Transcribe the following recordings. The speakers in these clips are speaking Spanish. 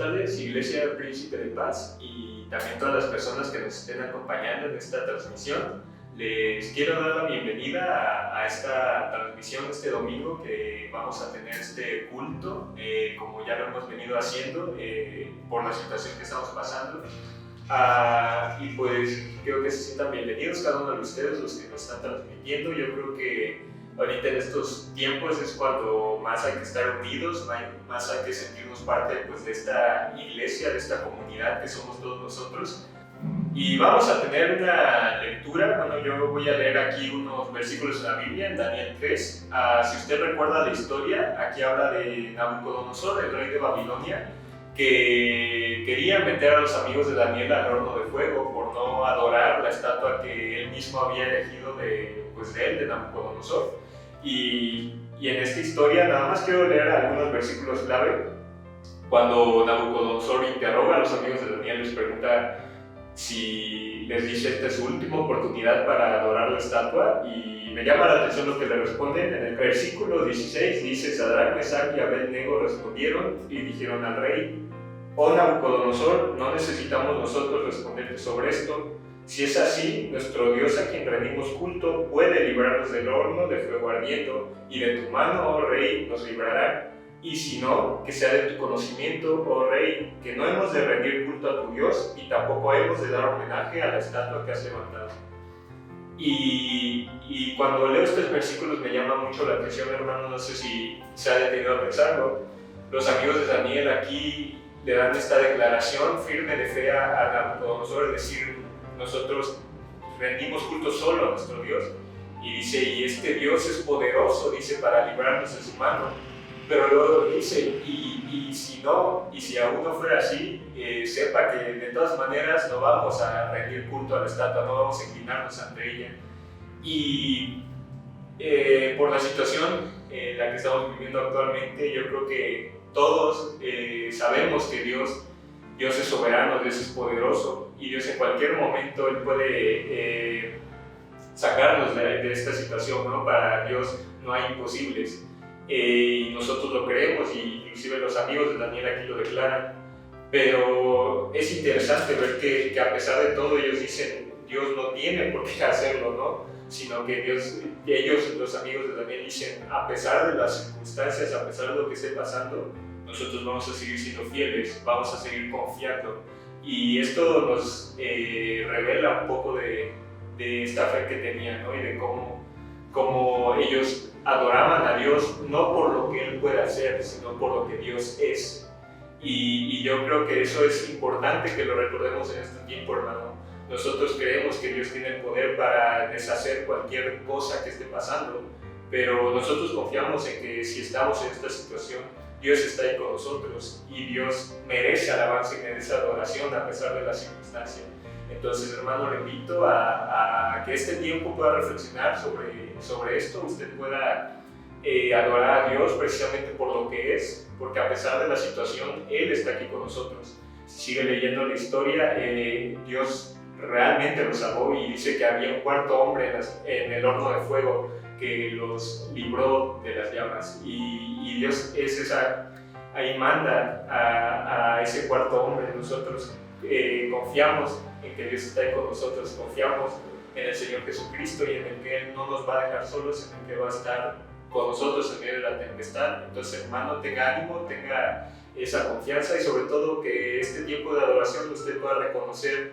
tardes, Iglesia Príncipe de Paz, y también todas las personas que nos estén acompañando en esta transmisión. Les quiero dar la bienvenida a esta transmisión este domingo, que vamos a tener este culto, como ya lo hemos venido haciendo por la situación que estamos pasando. Y pues creo que se sientan bienvenidos cada uno de ustedes, los que nos están transmitiendo. Yo creo que ahorita en estos tiempos es cuando más hay que estar unidos, más hay que sentirnos parte pues, de esta iglesia, de esta comunidad que somos todos nosotros. Y vamos a tener una lectura. Bueno, yo voy a leer aquí unos versículos de la Biblia, en Daniel 3. Si usted recuerda la historia, aquí habla de Nabucodonosor, el rey de Babilonia, que quería meter a los amigos de Daniel al horno de fuego por no adorar la estatua que él mismo había elegido de Nabucodonosor. Y en esta historia nada más quiero leer algunos versículos clave. Cuando Nabucodonosor interroga a los amigos de Daniel, les pregunta si les dice esta es su última oportunidad para adorar la estatua, y me llama la atención lo que le responden. En el versículo 16 dice: Sadrach, Mesach y Abed-nego respondieron y dijeron al rey: Oh Nabucodonosor, no necesitamos nosotros responderte sobre esto. Si es así, nuestro Dios, a quien rendimos culto, puede librarnos del horno de fuego ardiendo, y de tu mano, oh rey, nos librará. Y si no, que sea de tu conocimiento, oh rey, que no hemos de rendir culto a tu Dios, y tampoco hemos de dar homenaje a la estatua que has levantado. Y cuando leo estos versículos me llama mucho la atención, hermano, no sé si se ha detenido a pensarlo. Los amigos de Daniel aquí le dan esta declaración firme de fe a Nabucodonosor, es decir, nosotros rendimos culto solo a nuestro Dios. Y dice, y este Dios es poderoso, dice, para librarnos de su mano. Pero luego dice, y si no, y si aún no fuera así, sepa que de todas maneras no vamos a rendir culto a la estatua, no vamos a inclinarnos ante ella. Y por la situación en la que estamos viviendo actualmente, yo creo que todos sabemos que Dios es soberano, Dios es poderoso, y Dios en cualquier momento Él puede sacarnos de esta situación, ¿no? Para Dios no hay imposibles. Y nosotros lo creemos, y inclusive los amigos de Daniel aquí lo declaran. Pero es interesante ver que a pesar de todo ellos dicen, Dios no tiene por qué hacerlo, ¿no? Sino que ellos, los amigos de Daniel, dicen, a pesar de las circunstancias, a pesar de lo que esté pasando, nosotros vamos a seguir siendo fieles, vamos a seguir confiando. Y esto nos revela un poco de esta fe que tenían, ¿no? Y de cómo ellos adoraban a Dios no por lo que Él puede hacer, sino por lo que Dios es. Y yo creo que eso es importante que lo recordemos en este tiempo, hermano. Nosotros creemos que Dios tiene el poder para deshacer cualquier cosa que esté pasando, pero nosotros confiamos en que si estamos en esta situación, Dios está ahí con nosotros, y Dios merece alabanza y merece adoración a pesar de la circunstancia. Entonces, hermano, le invito a que este tiempo pueda reflexionar sobre esto, usted pueda adorar a Dios precisamente por lo que es, porque a pesar de la situación, Él está aquí con nosotros. Si sigue leyendo la historia, Dios realmente los salvó, y dice que había un cuarto hombre en el horno de fuego que los libró de las llamas, y Dios ahí manda a ese cuarto hombre. Nosotros confiamos en que Dios está ahí con nosotros, confiamos en el Señor Jesucristo, y en el que Él no nos va a dejar solos, en el que va a estar con nosotros en medio de la tempestad. Entonces, hermano, tenga ánimo, tenga esa confianza, y sobre todo que este tiempo de adoración usted pueda reconocer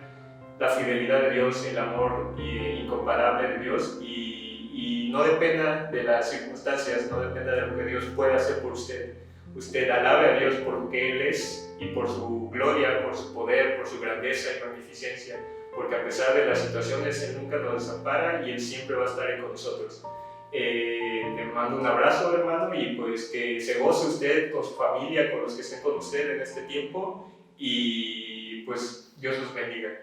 la fidelidad de Dios, el amor incomparable de Dios, y no dependa de las circunstancias, no dependa de lo que Dios puede hacer por usted. Usted alabe a Dios por lo que Él es, y por su gloria, por su poder, por su grandeza y magnificencia, porque a pesar de las situaciones, Él nunca nos desampara, y Él siempre va a estar ahí con nosotros. Le mando un abrazo, hermano, y pues que se goce usted con su familia, con los que estén con usted en este tiempo, y pues Dios los bendiga.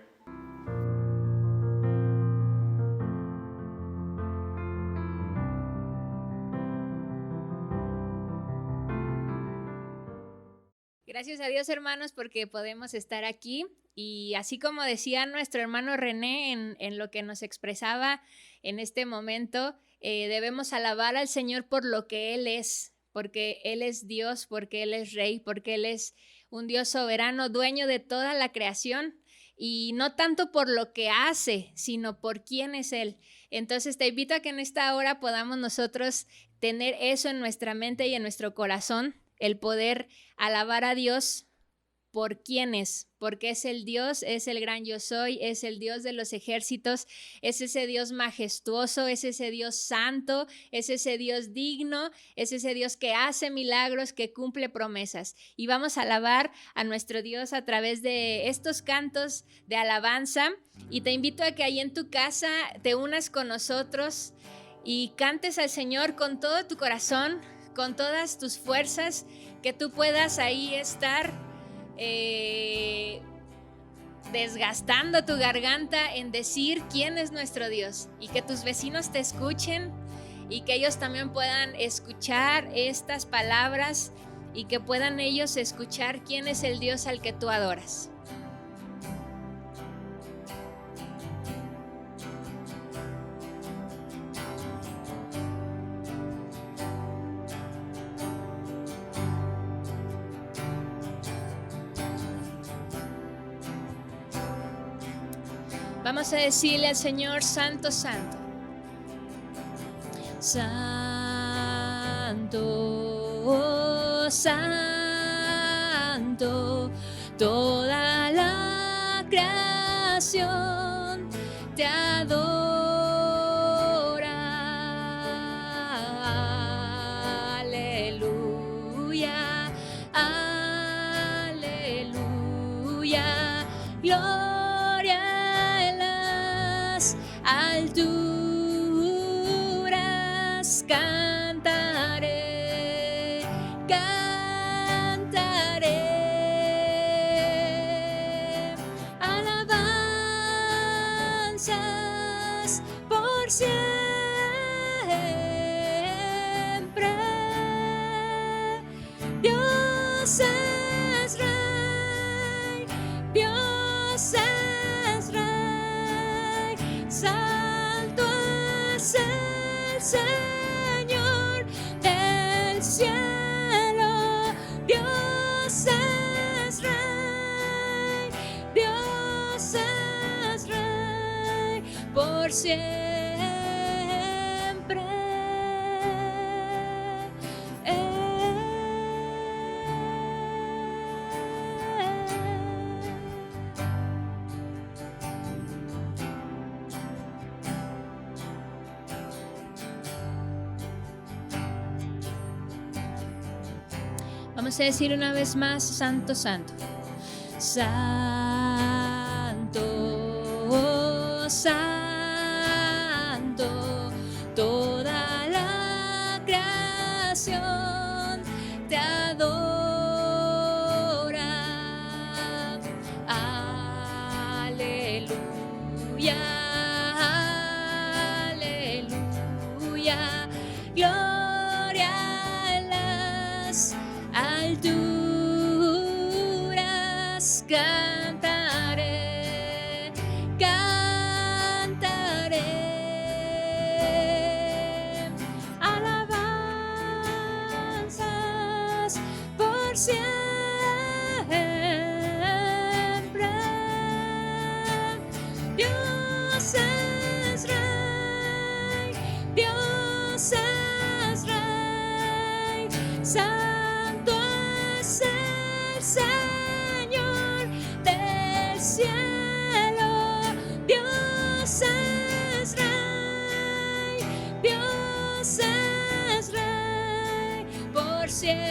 Gracias a Dios, hermanos, porque podemos estar aquí, y así como decía nuestro hermano René en lo que nos expresaba en este momento, debemos alabar al Señor por lo que Él es, porque Él es Dios, porque Él es Rey, porque Él es un Dios soberano, dueño de toda la creación, y no tanto por lo que hace, sino por quién es Él. Entonces te invito a que en esta hora podamos nosotros tener eso en nuestra mente y en nuestro corazón, el poder alabar a Dios por quién es, porque es el Dios, es el gran yo soy, es el Dios de los ejércitos, es ese Dios majestuoso, es ese Dios santo, es ese Dios digno, es ese Dios que hace milagros, que cumple promesas. Y vamos a alabar a nuestro Dios a través de estos cantos de alabanza, y te invito a que ahí en tu casa te unas con nosotros y cantes al Señor con todo tu corazón, con todas tus fuerzas, que tú puedas ahí estar desgastando tu garganta en decir quién es nuestro Dios, y que tus vecinos te escuchen y que ellos también puedan escuchar estas palabras y que puedan ellos escuchar quién es el Dios al que tú adoras. Vamos a decirle al Señor: Santo, Santo. Santo, Santo, toda la creación te adora. Aleluya, aleluya, gloria en las alturas. Cantaré, cantaré alabanzas por siempre. Dios es Rey, Dios es Rey, santo es el Señor del cielo. Dios es Rey, Dios es Rey por siempre. Vamos a decir una vez más: Santo, Santo. Santo, Santo, toda la creación te adora. Aleluya, aleluya, gloria en las alturas. Cantaré, cantaré alabanzas por siempre. Dios es Rey, Dios es Rey, santo es el Señor del cielo. Dios es Rey, Dios es Rey por siempre.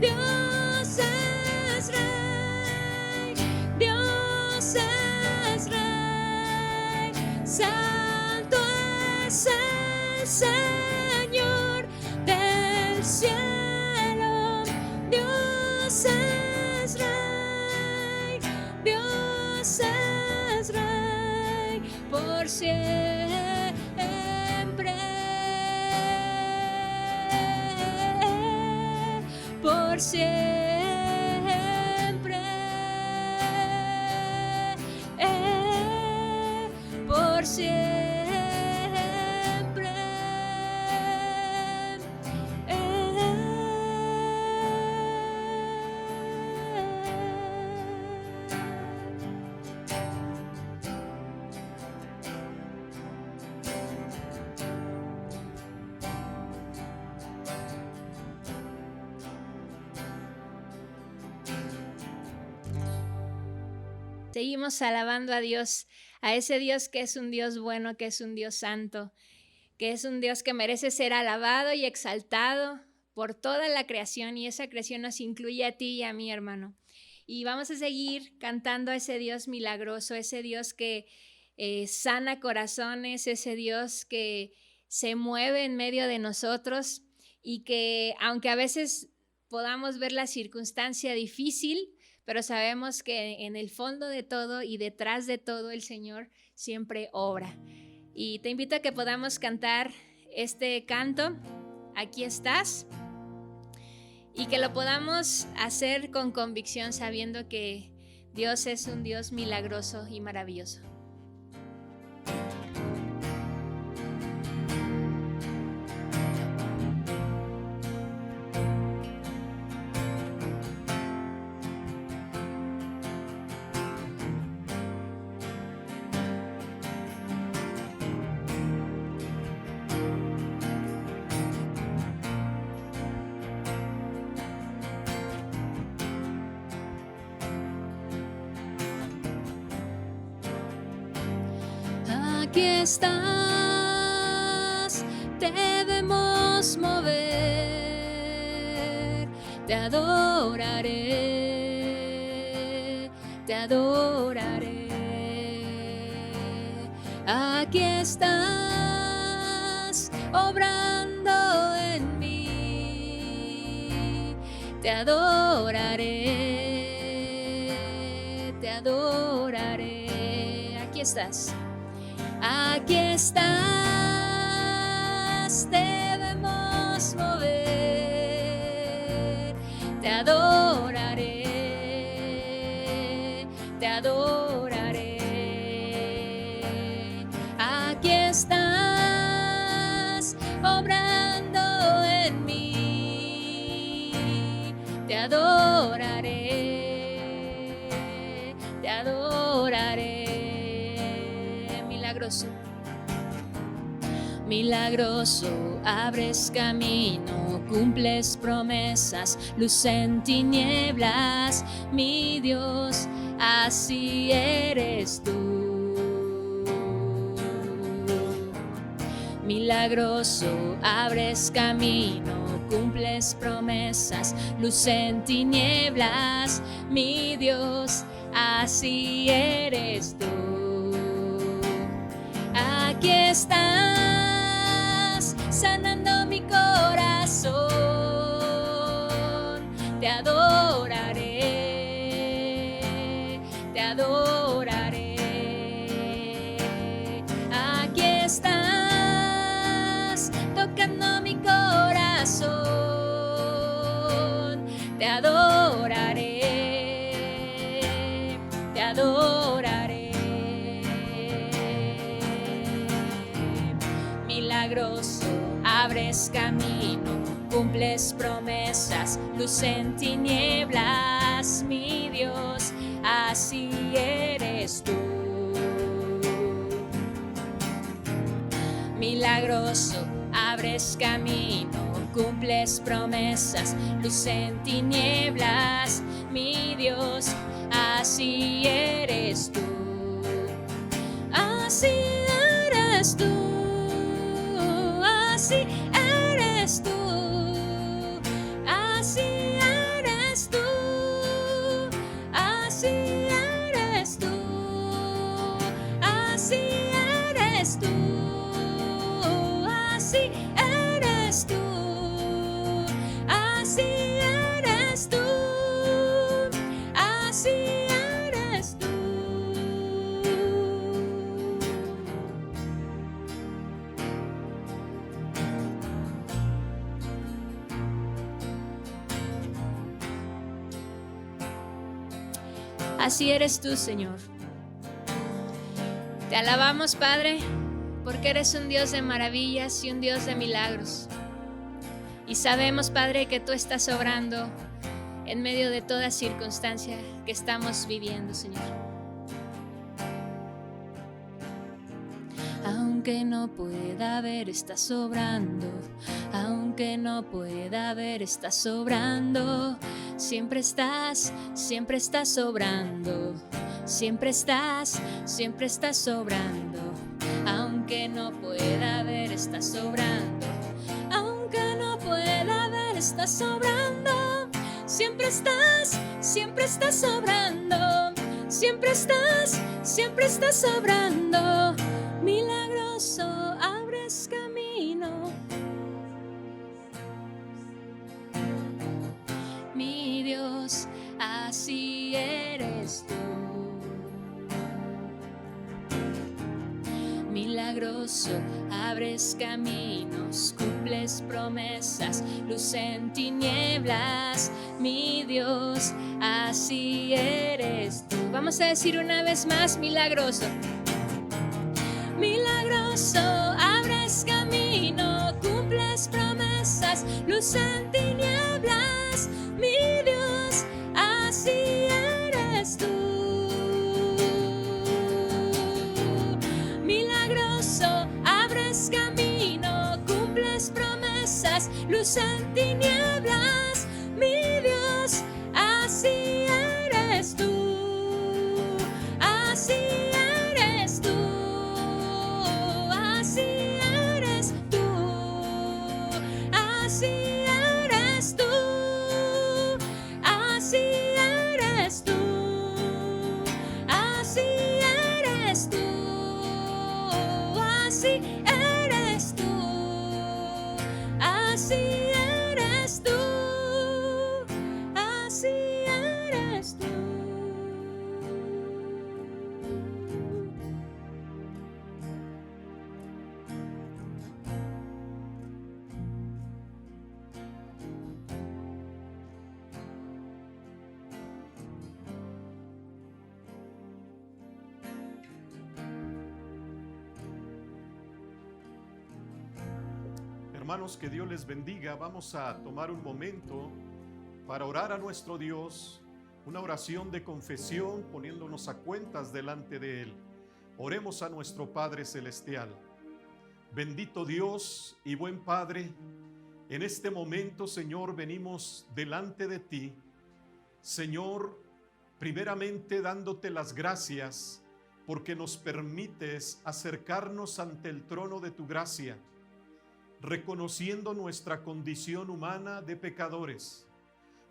Dios es Rey, Dios es Rey, santo es el Señor del cielo. Dios es Rey, Dios es Rey por siempre. Por siempre, por siempre. Seguimos alabando a Dios, a ese Dios que es un Dios bueno, que es un Dios santo, que es un Dios que merece ser alabado y exaltado por toda la creación, y esa creación nos incluye a ti y a mí, hermano. Y vamos a seguir cantando a ese Dios milagroso, ese Dios que sana corazones, ese Dios que se mueve en medio de nosotros y que aunque a veces podamos ver la circunstancia difícil, pero sabemos que en el fondo de todo y detrás de todo el Señor siempre obra. Y te invito a que podamos cantar este canto, Aquí estás, y que lo podamos hacer con convicción, sabiendo que Dios es un Dios milagroso y maravilloso. Aquí estás, debemos mover, te adoraré, te adoraré. Aquí estás, obrando en mí, te adoraré, te adoraré. Aquí estás. Aquí estás, debemos mover, te adoraré, te adoraré. Aquí estás, obrando en mí, te adoraré, te adoraré. Milagroso, abres camino, cumples promesas, luz en tinieblas, mi Dios, así eres tú. Milagroso, abres camino, cumples promesas, luz en tinieblas, mi Dios, así eres tú. Aquí estás, sanando mi corazón, te adoraré, te adoraré. Aquí estás, tocando mi corazón, te adoraré, te adoraré. Milagroso, abres camino, cumples promesas, luz en tinieblas, mi Dios, así eres tú. Milagroso, abres camino, cumples promesas, luz en tinieblas, mi Dios, así eres tú. Así eres tú. Así eres tú, así eres tú, así eres tú, así eres tú, así eres tú, así eres tú, así eres tú. Así eres tú, Señor. Te alabamos, Padre, porque eres un Dios de maravillas y un Dios de milagros. Y sabemos, Padre, que tú estás obrando en medio de toda circunstancia que estamos viviendo, Señor. Aunque no pueda ver, estás obrando. Aunque no pueda ver, estás obrando. Siempre estás obrando. siempre estás sobrando. Aunque no pueda ver, estás sobrando. Aunque no pueda ver, estás sobrando. Siempre estás sobrando. Siempre estás sobrando. Milagroso, abres camino. Mi Dios, así eres tú. Milagroso, abres caminos, cumples promesas, luz en tinieblas. Mi Dios, así eres tú. Vamos a decir una vez más, milagroso. Milagroso, abres camino, cumples promesas, luz en tinieblas. Mi Dios, así eres tú. Milagroso, abres camino, cumples promesas, luz en tinieblas. Mi Dios, así eres tú. Así eres tú. Así eres tú. Así eres tú. Así eres tú. Así eres tú. Así eres tú. Así eres tú. Así eres tú. Hermanos, que Dios les bendiga. Vamos a tomar un momento para orar a nuestro Dios, una oración de confesión, poniéndonos a cuentas delante de Él. Oremos a nuestro Padre Celestial. Bendito Dios y buen Padre, en este momento, Señor, venimos delante de ti. Señor, primeramente dándote las gracias porque nos permites acercarnos ante el trono de tu gracia, reconociendo nuestra condición humana de pecadores.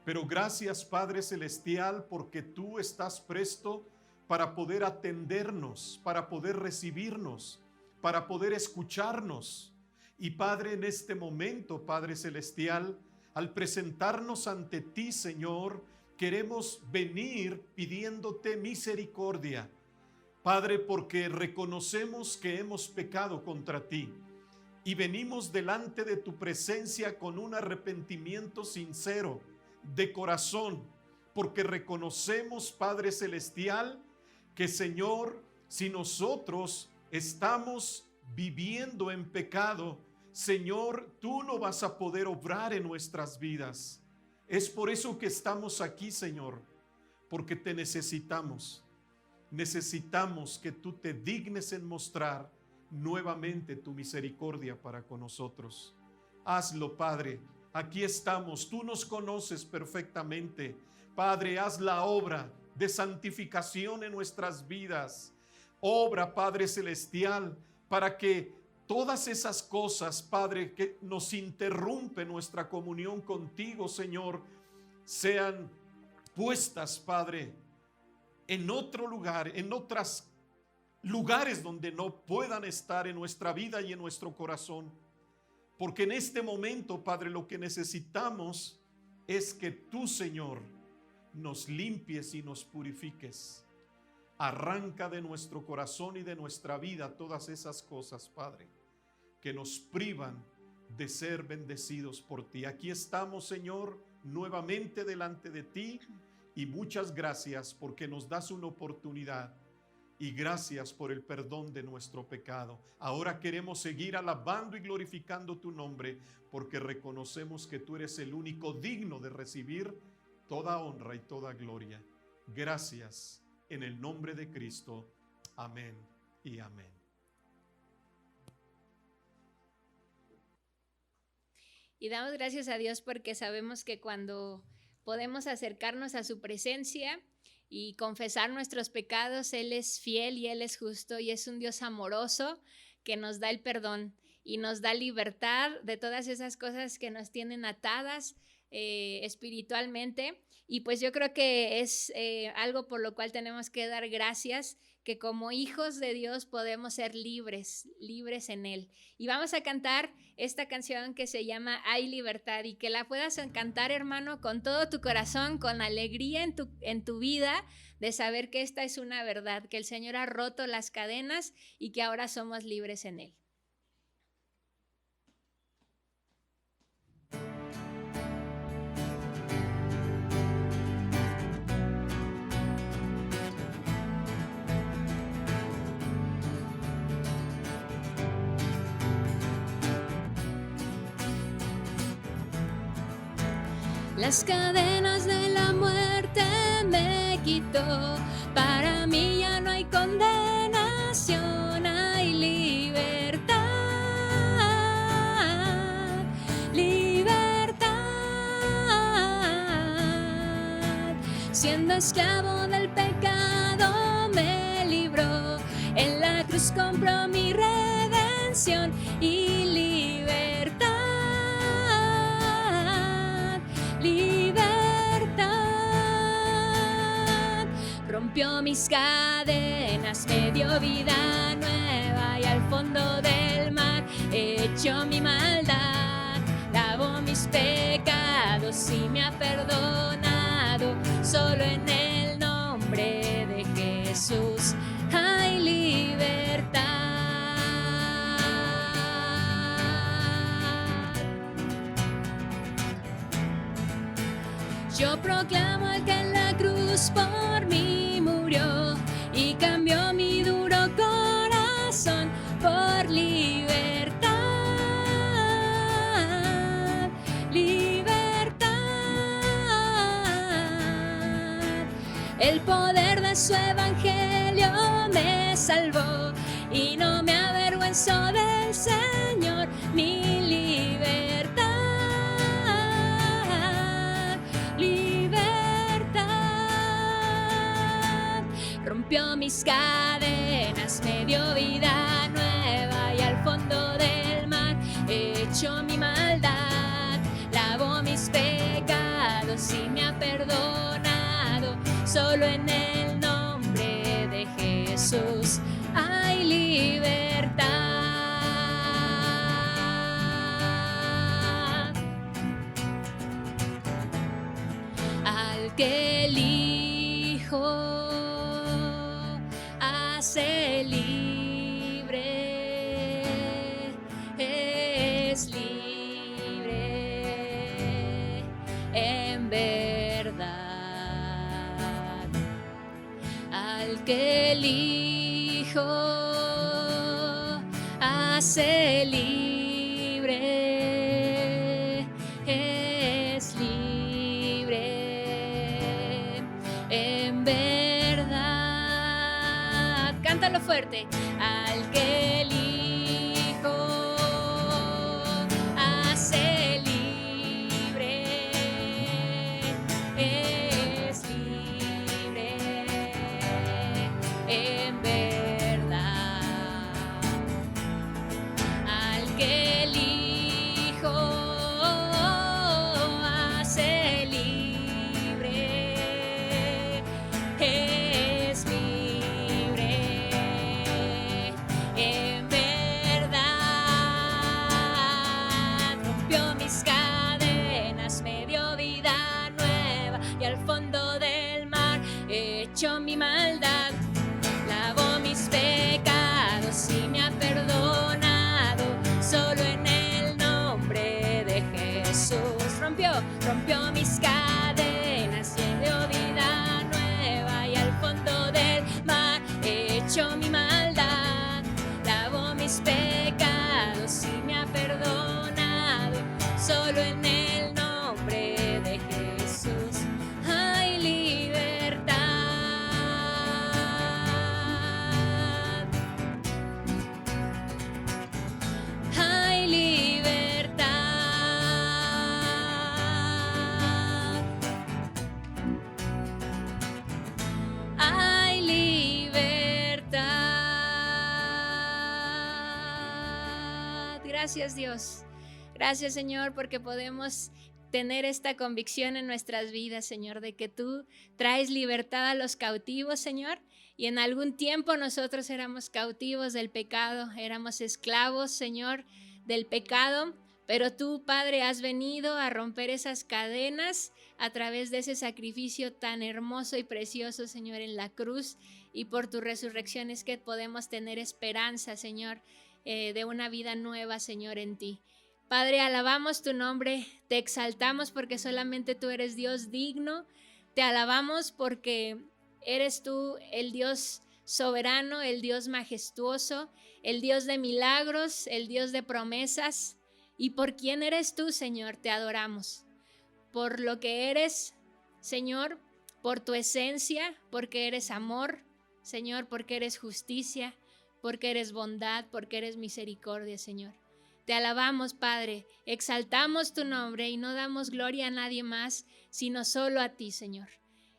Pero gracias, Padre Celestial, porque tú estás presto para poder atendernos, para poder recibirnos, para poder escucharnos. Y Padre, en este momento, Padre Celestial, al presentarnos ante ti, Señor, queremos venir pidiéndote misericordia, Padre, porque reconocemos que hemos pecado contra ti. Y venimos delante de tu presencia con un arrepentimiento sincero, de corazón, porque reconocemos, Padre Celestial, que Señor, si nosotros estamos viviendo en pecado, Señor, tú no vas a poder obrar en nuestras vidas. Es por eso que estamos aquí, Señor, porque te necesitamos. Necesitamos que tú te dignes en mostrar nuevamente tu misericordia para con nosotros. Hazlo, Padre. Aquí estamos. Tú nos conoces perfectamente. Padre, haz la obra de santificación en nuestras vidas. Obra, Padre Celestial, para que todas esas cosas, Padre, que nos interrumpen nuestra comunión contigo, Señor, sean puestas, Padre, en otro lugar, en otras lugares donde no puedan estar en nuestra vida y en nuestro corazón. Porque en este momento, Padre, lo que necesitamos es que tú, Señor, nos limpies y nos purifiques. Arranca de nuestro corazón y de nuestra vida todas esas cosas, Padre, que nos privan de ser bendecidos por ti. Aquí estamos, Señor, nuevamente delante de ti, y muchas gracias porque nos das una oportunidad. Y gracias por el perdón de nuestro pecado. Ahora queremos seguir alabando y glorificando tu nombre, porque reconocemos que tú eres el único digno de recibir toda honra y toda gloria. Gracias en el nombre de Cristo. Amén y amén. Y damos gracias a Dios porque sabemos que cuando podemos acercarnos a su presencia, y confesar nuestros pecados. Él es fiel y Él es justo y es un Dios amoroso que nos da el perdón y nos da libertad de todas esas cosas que nos tienen atadas espiritualmente. Y pues yo creo que es algo por lo cual tenemos que dar gracias, que como hijos de Dios podemos ser libres en Él. Y vamos a cantar esta canción que se llama Hay Libertad, y que la puedas cantar, hermano, con todo tu corazón, con alegría en tu vida, de saber que esta es una verdad, que el Señor ha roto las cadenas y que ahora somos libres en Él. Las cadenas de la muerte me quitó, para mí ya no hay condenación, hay libertad, libertad. Siendo esclavo del pecado me libró, en la cruz compró mi redención y libertad. Libertad, rompió mis cadenas, me dio vida nueva y al fondo del mar echó mi maldad, lavó mis pecados y me ha perdonado, solo en el nombre de Jesús hay libertad. Yo proclamo al que en la cruz por mí murió y cambió mi duro corazón por libertad, libertad. El poder de su evangelio me salvó y no me avergüenzo del Señor, mi libertad. Rompió mis cadenas, me dio vida nueva y al fondo del mar echó mi maldad, lavó mis pecados y me ha perdonado, solo en el nombre de Jesús hay libertad. Al que elijo hace libre, es libre en verdad. Al que elijo hace libre, es libre en verdad. Cántalo fuerte. Al que elijo hace libre, es libre en verdad. Al que elijo hace libre, es libre en verdad. Rompió mis cadenas, me dio vida nueva y al fondo del mar echó mi maldad, lavó mis pecados y me ha perdonado, solo en el nombre de Jesús. Rompió mis cadenas y me dio vida nueva y al fondo del mar echó mi maldad, lavó mis pecados y me ha perdonado, solo en el nombre de Jesús hay libertad. Hay libertad. Gracias, Dios. Gracias, Señor, porque podemos tener esta convicción en nuestras vidas, Señor, de que tú traes libertad a los cautivos, Señor. Y en algún tiempo nosotros éramos cautivos del pecado, éramos esclavos, Señor, del pecado. Pero tú, Padre, has venido a romper esas cadenas a través de ese sacrificio tan hermoso y precioso, Señor, en la cruz. Y por tu resurrección es que podemos tener esperanza, Señor, de una vida nueva, Señor, en ti. Padre, alabamos tu nombre, te exaltamos porque solamente tú eres Dios digno. Te alabamos porque eres tú el Dios soberano, el Dios majestuoso, el Dios de milagros, el Dios de promesas. Y por quién eres tú, Señor, te adoramos. Por lo que eres, Señor, por tu esencia, porque eres amor, Señor, porque eres justicia, porque eres bondad, porque eres misericordia, Señor. Te alabamos, Padre, exaltamos tu nombre y no damos gloria a nadie más, sino solo a ti, Señor.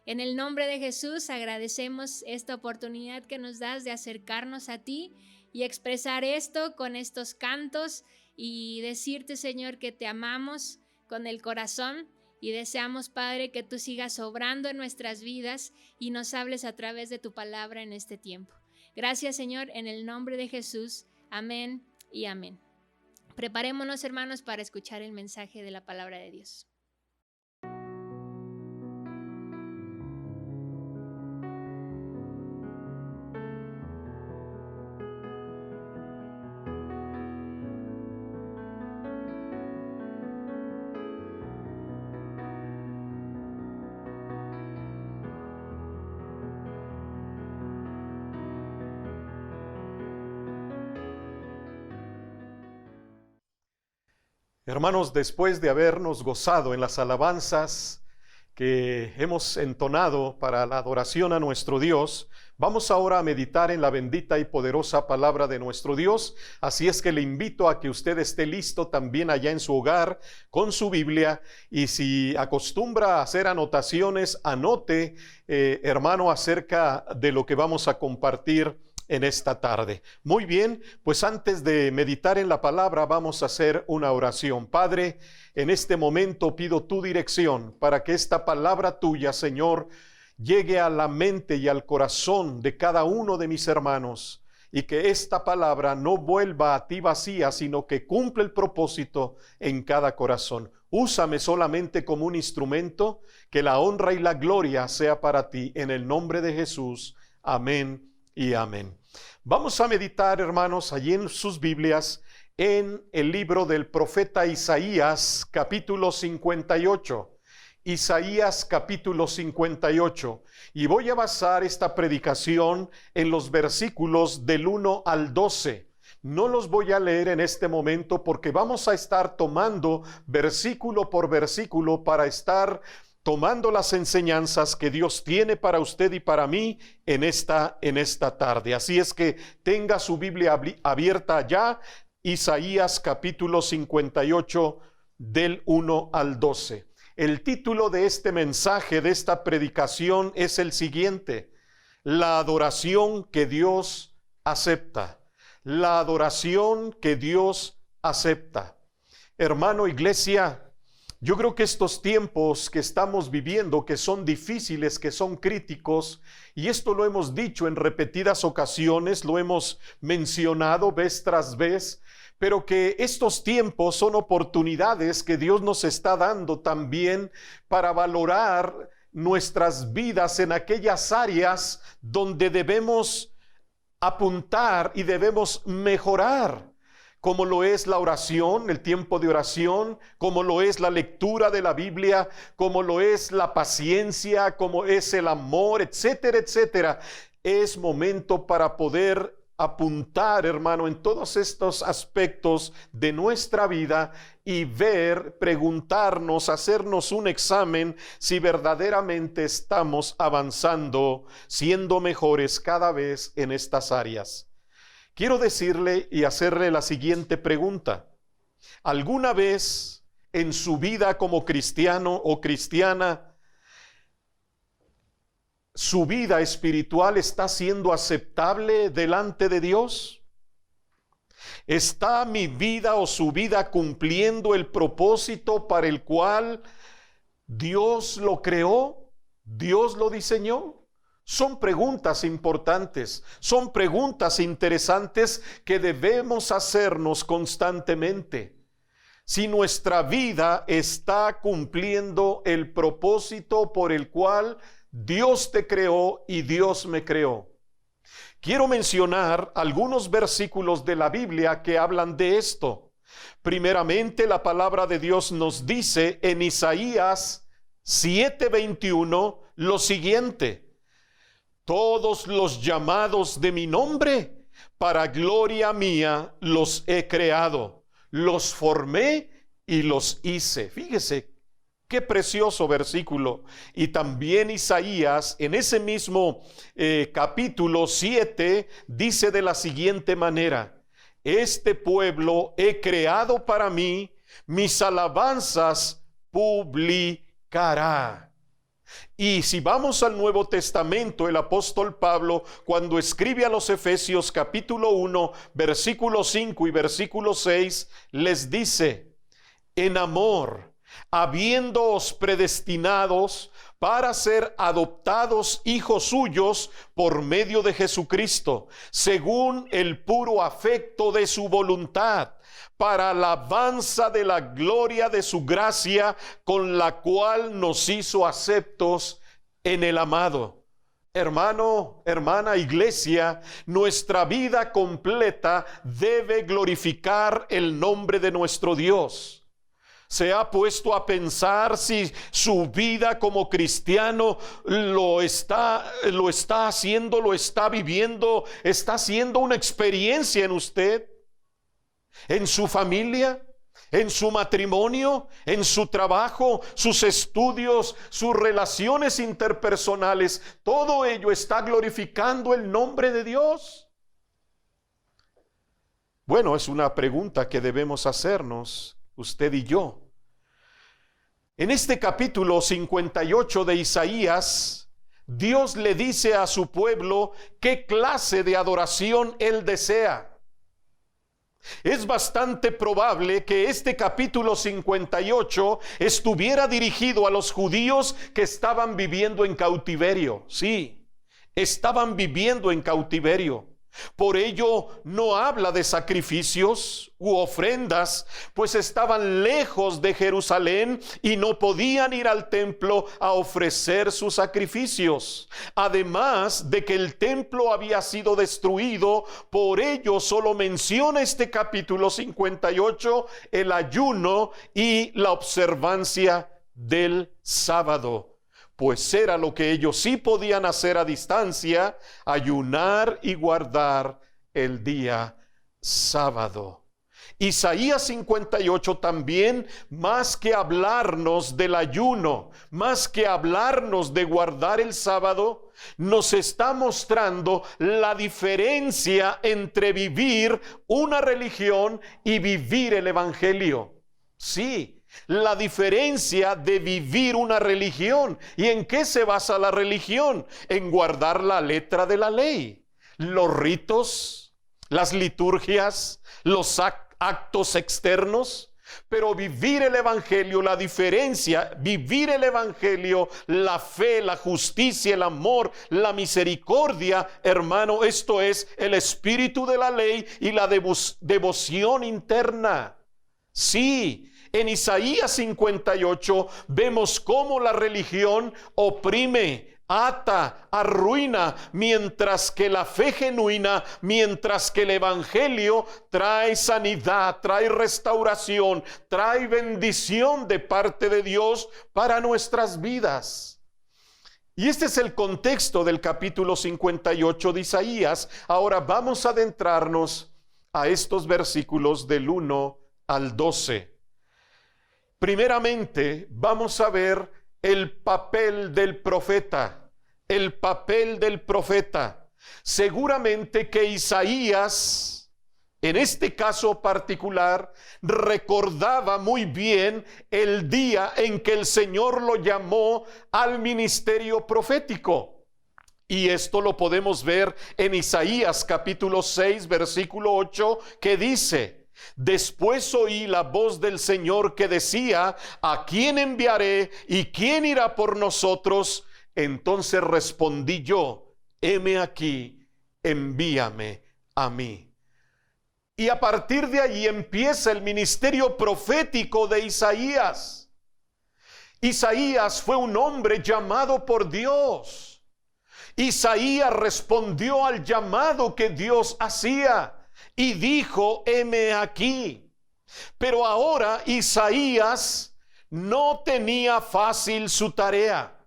En el nombre de Jesús agradecemos esta oportunidad que nos das de acercarnos a ti y expresar esto con estos cantos y decirte, Señor, que te amamos con el corazón y deseamos, Padre, que tú sigas obrando en nuestras vidas y nos hables a través de tu palabra en este tiempo. Gracias, Señor, en el nombre de Jesús. Amén y amén. Preparémonos, hermanos, para escuchar el mensaje de la palabra de Dios. Hermanos, después de habernos gozado en las alabanzas que hemos entonado para la adoración a nuestro Dios, vamos ahora a meditar en la bendita y poderosa palabra de nuestro Dios. Así es que le invito a que usted esté listo también allá en su hogar con su Biblia, y si acostumbra a hacer anotaciones, anote, hermano, acerca de lo que vamos a compartir en esta tarde. Muy bien, pues antes de meditar en la palabra vamos a hacer una oración. Padre, en este momento pido tu dirección para que esta palabra tuya, Señor, llegue a la mente y al corazón de cada uno de mis hermanos, y que esta palabra no vuelva a ti vacía, sino que cumpla el propósito en cada corazón. Úsame solamente como un instrumento, que la honra y la gloria sea para ti, en el nombre de Jesús. Amén y amén. Vamos a meditar, hermanos, allí en sus Biblias, en el libro del profeta Isaías, capítulo 58. Isaías, capítulo 58. Y voy a basar esta predicación en los versículos del 1 al 12. No los voy a leer en este momento porque vamos a estar tomando versículo por versículo para estar tomando las enseñanzas que Dios tiene para usted y para mí en esta tarde. Así es que tenga su Biblia abierta ya, Isaías capítulo 58 del 1 al 12. El título de este mensaje, de esta predicación, es el siguiente: la adoración que Dios acepta. La adoración que Dios acepta. Hermano, iglesia, yo creo que estos tiempos que estamos viviendo, que son difíciles, que son críticos, y esto lo hemos dicho en repetidas ocasiones, lo hemos mencionado vez tras vez, pero que estos tiempos son oportunidades que Dios nos está dando también para valorar nuestras vidas en aquellas áreas donde debemos apuntar y debemos mejorar, como lo es la oración, el tiempo de oración, como lo es la lectura de la Biblia, como lo es la paciencia, como es el amor, etcétera, etcétera. Es momento para poder apuntar, hermano, en todos estos aspectos de nuestra vida y ver, preguntarnos, hacernos un examen si verdaderamente estamos avanzando, siendo mejores cada vez en estas áreas. Quiero decirle y hacerle la siguiente pregunta: ¿alguna vez en su vida como cristiano o cristiana, su vida espiritual está siendo aceptable delante de Dios? ¿Está mi vida o su vida cumpliendo el propósito para el cual Dios lo creó? ¿Dios lo diseñó? Son preguntas importantes, son preguntas interesantes que debemos hacernos constantemente. Si nuestra vida está cumpliendo el propósito por el cual Dios te creó y Dios me creó. Quiero mencionar algunos versículos de la Biblia que hablan de esto. Primeramente, la palabra de Dios nos dice en Isaías 7:21 lo siguiente: todos los llamados de mi nombre, para gloria mía los he creado, los formé y los hice. Fíjese qué precioso versículo. Y también Isaías, en ese mismo capítulo 7, dice de la siguiente manera: este pueblo he creado para mí, mis alabanzas publicará. Y si vamos al Nuevo Testamento, el apóstol Pablo, cuando escribe a los Efesios capítulo 1, versículo 5 y versículo 6, les dice: en amor, habiéndoos predestinados para ser adoptados hijos suyos por medio de Jesucristo, según el puro afecto de su voluntad, para alabanza de la gloria de su gracia, con la cual nos hizo aceptos en el amado. Hermano, hermana, iglesia, nuestra vida completa debe glorificar el nombre de nuestro Dios. ¿Se ha puesto a pensar si su vida como cristiano lo está haciendo, lo está viviendo, está haciendo una experiencia en usted, en su familia, en su matrimonio, en su trabajo, sus estudios, sus relaciones interpersonales? Todo ello está glorificando el nombre de Dios. Bueno, es una pregunta que debemos hacernos, usted y yo. En este capítulo 58 de Isaías, Dios le dice a su pueblo qué clase de adoración Él desea. Es bastante probable que este capítulo 58 estuviera dirigido a los judíos que estaban viviendo en cautiverio. Sí, estaban viviendo en cautiverio. Por ello no habla de sacrificios u ofrendas, pues estaban lejos de Jerusalén y no podían ir al templo a ofrecer sus sacrificios. Además de que el templo había sido destruido, por ello solo menciona este capítulo 58 el ayuno y la observancia del sábado. Pues era lo que ellos sí podían hacer a distancia: ayunar y guardar el día sábado. Isaías 58 también, más que hablarnos del ayuno, más que hablarnos de guardar el sábado, nos está mostrando la diferencia entre vivir una religión y vivir el evangelio. Sí, la diferencia de vivir una religión. ¿Y en qué se basa la religión? En guardar la letra de la ley, los ritos, las liturgias, los actos externos. Pero vivir el evangelio, la diferencia, vivir el evangelio, la fe, la justicia, el amor, la misericordia, hermano, esto es el espíritu de la ley y la devoción interna. Sí. En Isaías 58 vemos cómo la religión oprime, ata, arruina, mientras que la fe genuina, mientras que el evangelio trae sanidad, trae restauración, trae bendición de parte de Dios para nuestras vidas. Y este es el contexto del capítulo 58 de Isaías. Ahora vamos a adentrarnos a estos versículos del 1 al 12. Primeramente, vamos a ver el papel del profeta. El papel del profeta. Seguramente que Isaías, en este caso particular, recordaba muy bien el día en que el Señor lo llamó al ministerio profético. Y esto lo podemos ver en Isaías capítulo 6, versículo 8, que dice: después oí la voz del Señor que decía: ¿a quién enviaré y quién irá por nosotros? Entonces respondí yo: heme aquí, envíame a mí. Y a partir de allí empieza el ministerio profético de Isaías. Isaías fue un hombre llamado por Dios. Isaías respondió al llamado que Dios hacía y dijo: heme aquí. Pero ahora Isaías no tenía fácil su tarea.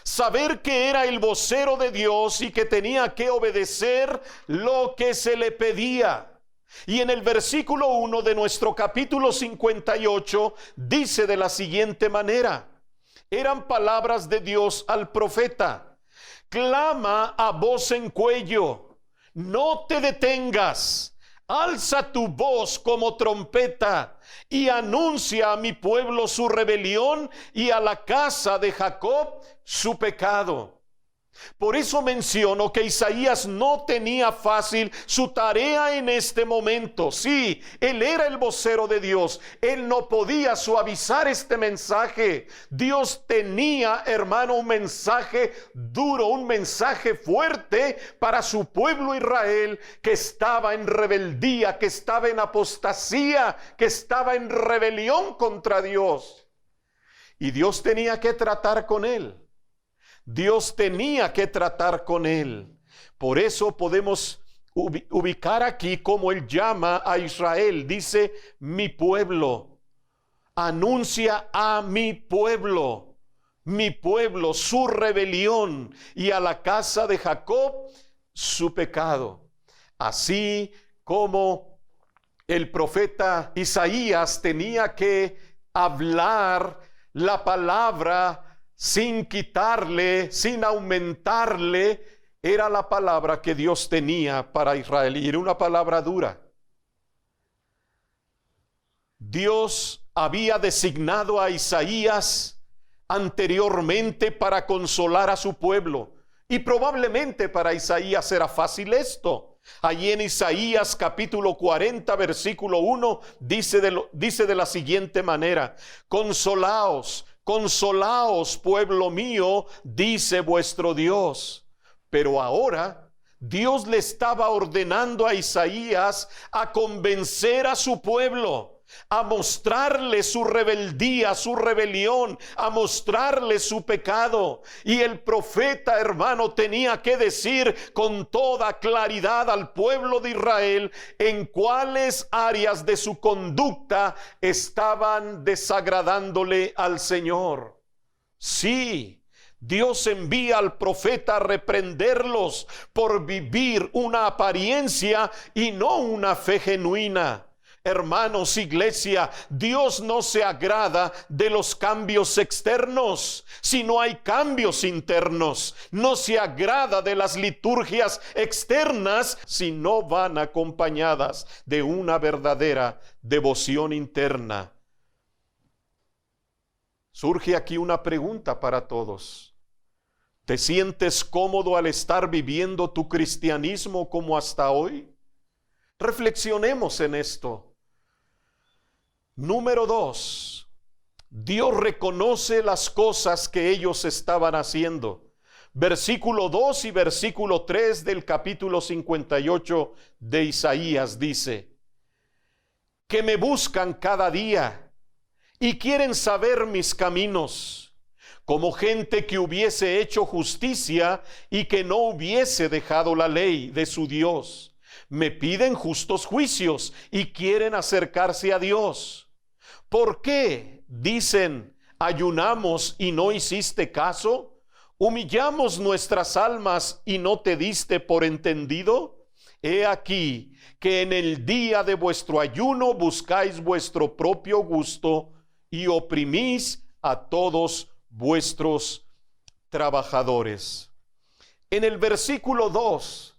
Saber que era el vocero de Dios y que tenía que obedecer lo que se le pedía. Y en el versículo 1 de nuestro capítulo 58 dice de la siguiente manera: eran palabras de Dios al profeta: clama a voz en cuello, no te detengas, alza tu voz como trompeta y anuncia a mi pueblo su rebelión y a la casa de Jacob su pecado. Por eso menciono que Isaías no tenía fácil su tarea en este momento. Sí, él era el vocero de Dios. Él no podía suavizar este mensaje. Dios tenía, hermano, un mensaje duro, un mensaje fuerte para su pueblo Israel, que estaba en rebeldía, que estaba en apostasía, que estaba en rebelión contra Dios. Y Dios tenía que tratar con él. Dios tenía que tratar con él. Por eso podemos ubicar aquí como él llama a Israel. Dice: mi pueblo. Anuncia a mi pueblo su rebelión, y a la casa de Jacob su pecado. Así como el profeta Isaías tenía que hablar la palabra sin quitarle, sin aumentarle, era la palabra que Dios tenía para Israel, y era una palabra dura. Dios había designado a Isaías anteriormente para consolar a su pueblo, y probablemente para Isaías era fácil esto. Allí en Isaías capítulo 40 versículo 1 dice de la siguiente manera: consolaos, consolaos, pueblo mío, dice vuestro Dios. Pero ahora Dios le estaba ordenando a Isaías a convencer a su pueblo, a mostrarle su rebeldía, su rebelión, a mostrarle su pecado. Y el profeta, hermano, tenía que decir con toda claridad al pueblo de Israel en cuáles áreas de su conducta estaban desagradándole al Señor. Sí, Dios envía al profeta a reprenderlos por vivir una apariencia y no una fe genuina. Hermanos, iglesia, Dios no se agrada de los cambios externos si no hay cambios internos. No se agrada de las liturgias externas si no van acompañadas de una verdadera devoción interna. Surge aquí una pregunta para todos. ¿Te sientes cómodo al estar viviendo tu cristianismo como hasta hoy? Reflexionemos en esto. Número 2, Dios reconoce las cosas que ellos estaban haciendo. Versículo 2 y versículo 3 del capítulo 58 de Isaías dice: que me buscan cada día y quieren saber mis caminos, como gente que hubiese hecho justicia y que no hubiese dejado la ley de su Dios. Me piden justos juicios y quieren acercarse a Dios. ¿Por qué? Dicen: ayunamos y no hiciste caso, humillamos nuestras almas y no te diste por entendido. He aquí que en el día de vuestro ayuno buscáis vuestro propio gusto y oprimís a todos vuestros trabajadores. En el versículo 2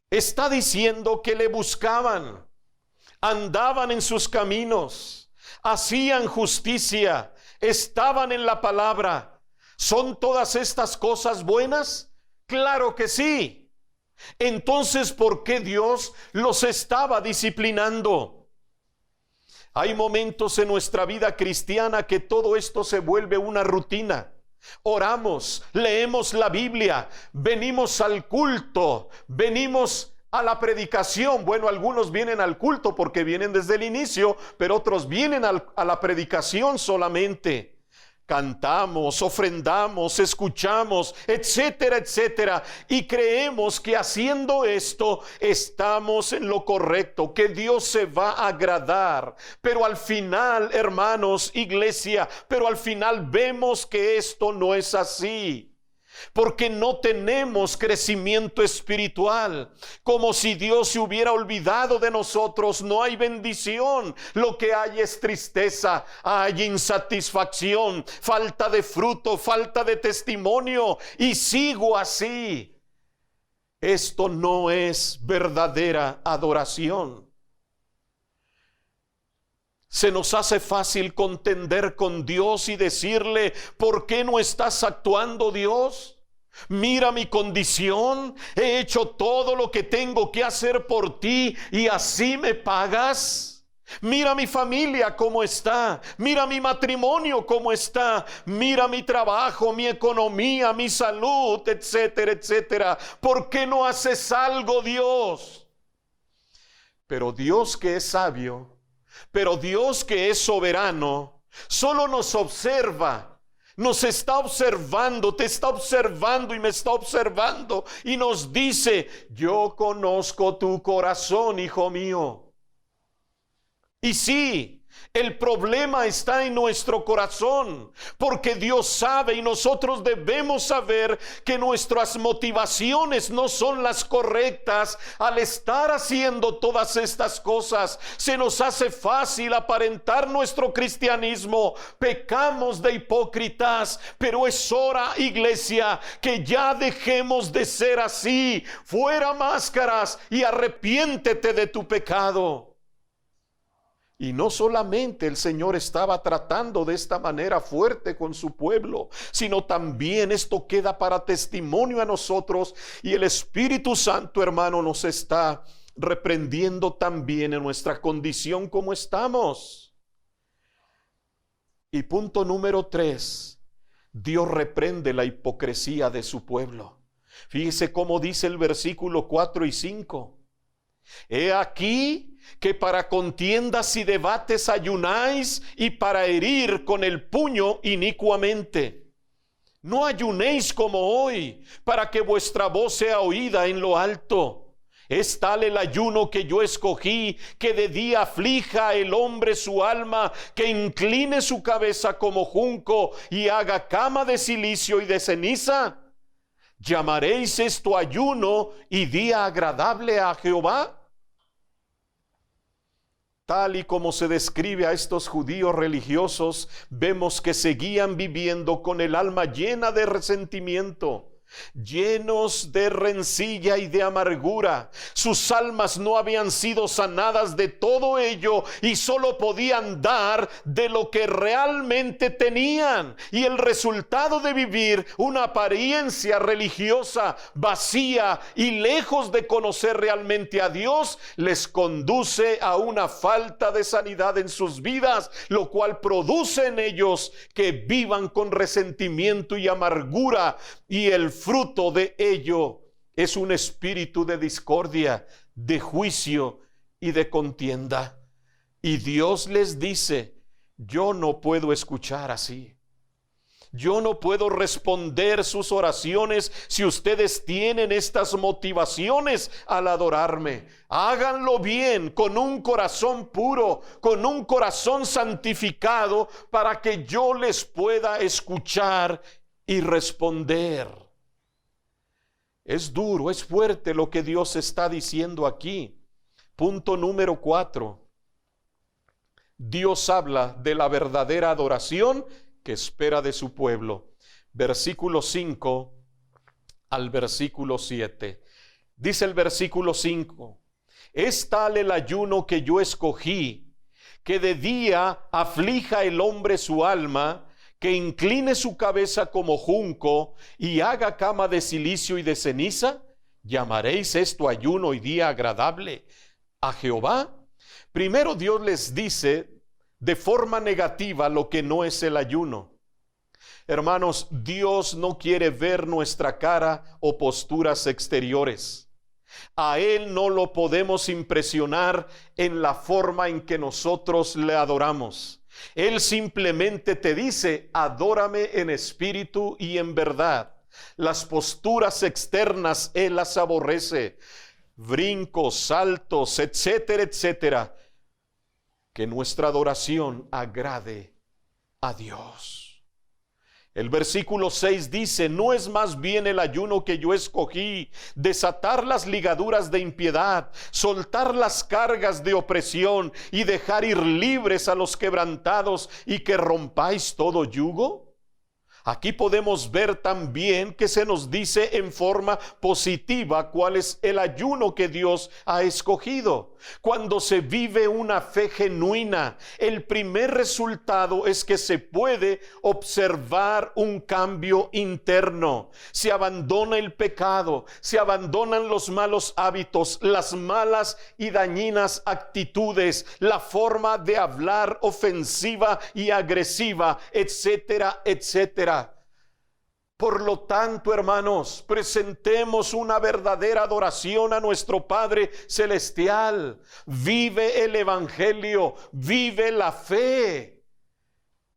está diciendo que le buscaban, andaban en sus caminos, hacían justicia, estaban en la palabra. ¿Son todas estas cosas buenas? Claro que sí. Entonces, ¿por qué Dios los estaba disciplinando? Hay momentos en nuestra vida cristiana que todo esto se vuelve una rutina. Oramos, leemos la Biblia, venimos al culto, venimos a la predicación. Bueno, algunos vienen al culto porque vienen desde el inicio, pero otros vienen a la predicación solamente. Cantamos, ofrendamos, escuchamos, etcétera, etcétera. Y creemos que haciendo esto estamos en lo correcto, que Dios se va a agradar. Pero al final, hermanos, iglesia, pero al final vemos que esto no es así. Porque no tenemos crecimiento espiritual, como si Dios se hubiera olvidado de nosotros. No hay bendición, lo que hay es tristeza, hay insatisfacción, falta de fruto, falta de testimonio, y sigo así. Esto no es verdadera adoración. Se nos hace fácil contender con Dios y decirle: ¿por qué no estás actuando, Dios? Mira mi condición, he hecho todo lo que tengo que hacer por ti y así me pagas. Mira mi familia cómo está, mira mi matrimonio cómo está, mira mi trabajo, mi economía, mi salud, etcétera, etcétera. ¿Por qué no haces algo, Dios? Pero Dios, que es sabio, pero Dios, que es soberano, solo nos observa, nos está observando, te está observando y me está observando, y nos dice: yo conozco tu corazón, hijo mío. Y sí, el problema está en nuestro corazón, porque Dios sabe y nosotros debemos saber que nuestras motivaciones no son las correctas. Al estar haciendo todas estas cosas, se nos hace fácil aparentar nuestro cristianismo. Pecamos de hipócritas, pero es hora, iglesia, que ya dejemos de ser así. Fuera máscaras y arrepiéntete de tu pecado. Y no solamente el Señor estaba tratando de esta manera fuerte con su pueblo, sino también esto queda para testimonio a nosotros, y el Espíritu Santo, hermano, nos está reprendiendo también en nuestra condición como estamos. Y punto número 3, Dios reprende la hipocresía de su pueblo. Fíjese cómo dice el versículo 4 y 5. He aquí que para contiendas y debates ayunáis, y para herir con el puño inicuamente. No ayunéis como hoy, para que vuestra voz sea oída en lo alto. Es tal el ayuno que yo escogí, que de día aflija el hombre su alma, que incline su cabeza como junco y haga cama de cilicio y de ceniza. ¿Llamaréis esto ayuno y día agradable a Jehová? Tal y como se describe a estos judíos religiosos, vemos que seguían viviendo con el alma llena de resentimiento, llenos de rencilla y de amargura. Sus almas no habían sido sanadas de todo ello y solo podían dar de lo que realmente tenían. Y el resultado de vivir una apariencia religiosa vacía y lejos de conocer realmente a Dios, les conduce a una falta de sanidad en sus vidas, lo cual produce en ellos que vivan con resentimiento y amargura, y el fruto de ello es un espíritu de discordia, de juicio y de contienda. Y Dios les dice: yo no puedo escuchar así. Yo no puedo responder sus oraciones si ustedes tienen estas motivaciones al adorarme. Háganlo bien, con un corazón puro, con un corazón santificado, para que yo les pueda escuchar y responder. Es duro, es fuerte lo que Dios está diciendo aquí. Punto número 4. Dios habla de la verdadera adoración que espera de su pueblo. Versículo 5 al versículo 7. Dice el versículo 5: es tal el ayuno que yo escogí, que de día aflija el hombre su alma, que incline su cabeza como junco y haga cama de cilicio y de ceniza? ¿Llamaréis esto ayuno y día agradable a Jehová? Primero Dios les dice de forma negativa lo que no es el ayuno. Hermanos, Dios no quiere ver nuestra cara o posturas exteriores. A Él no lo podemos impresionar en la forma en que nosotros le adoramos. Él simplemente te dice: adórame en espíritu y en verdad. Las posturas externas Él las aborrece. Brincos, saltos, etcétera, etcétera. Que nuestra adoración agrade a Dios. El versículo 6 dice: ¿no es más bien el ayuno que yo escogí, desatar las ligaduras de impiedad, soltar las cargas de opresión y dejar ir libres a los quebrantados, y que rompáis todo yugo? Aquí podemos ver también que se nos dice en forma positiva cuál es el ayuno que Dios ha escogido. Cuando se vive una fe genuina, el primer resultado es que se puede observar un cambio interno. Se abandona el pecado, se abandonan los malos hábitos, las malas y dañinas actitudes, la forma de hablar ofensiva y agresiva, etcétera, etcétera. Por lo tanto, hermanos, presentemos una verdadera adoración a nuestro Padre Celestial. Vive el Evangelio, vive la fe.